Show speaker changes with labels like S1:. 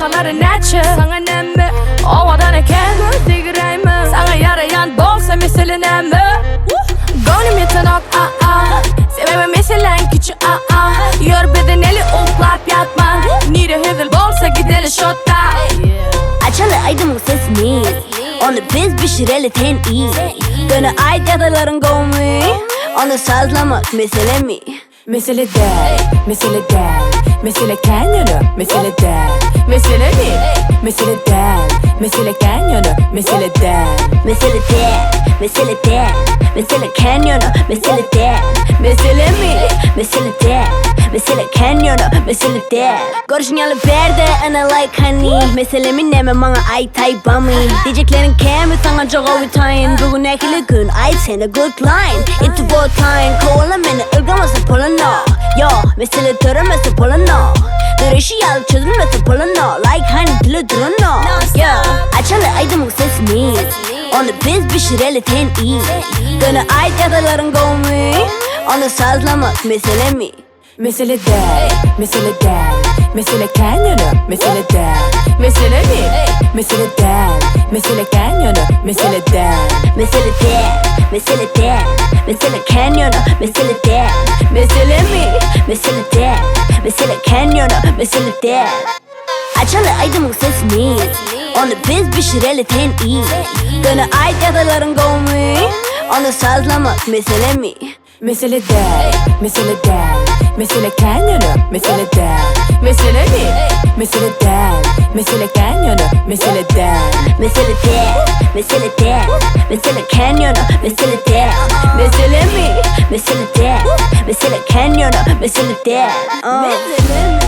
S1: Kafaları neçe sana nemme Ovadan eken göz digireyme Sana yarayan bolsa meseleneme Gönlüm yetenek Sebebe meselen küçü Yor bedeneli uklap yatman Nire hüvül bolsa gideli şotta
S2: Açalı aydımın sesini Onu biz pişireli ten iyi Gönü ait yadaların gomi Onu sazlamak meselemi
S1: Mesele değil, mesele değil Mesele kendini, mesele değil Meselemi, mesele değil Mesele kendini, mesele değil
S2: Mesele değil, mesele değil Mesele kanyonu, mesele değil Meselemi, mesele değil Mesele kanyonu, mesele değil Görüşünyalı berde ana Likehoneeeey Meselemin neme bana ait bami Diyeceklerin kemi sana çok ovitayın Bugün ekili gün ait sene good line Into war time kovala beni ılgaması polano Yo, mesele töremesi polano Dönüşü yalı çözülmesi polano Likehoneeeey dili durano Yo, açalı aydımın sesini Onu biz pişireli ten iyi Gönü ait yadaların gomi Onu sazlamak meselemi
S1: Mesele değil, mesele değil Mesele kendini, mesele değil Meselemi, mesele değil Mesele kendini, mesele değil
S2: Mesele değil, mesele değil Mesele kanyonu, mesele değil Meselemi, mesele değil Mesele kanyonu, mesele değil Açalı aydımın sesini Onu biz pişireli ten iyi Gönü ait yadaların gomi Onu sazlamak meselemi
S1: Mesele değil, mesele değil Mesele kendini, mesele değil Meselemi, mesele değil Mesele kendini, mesele değil
S2: Mesele değil, mesele değil Mesele kanyonu, mesele değil Meselemi, mesele değil Mesele kanyonu, mesele değil Meselemi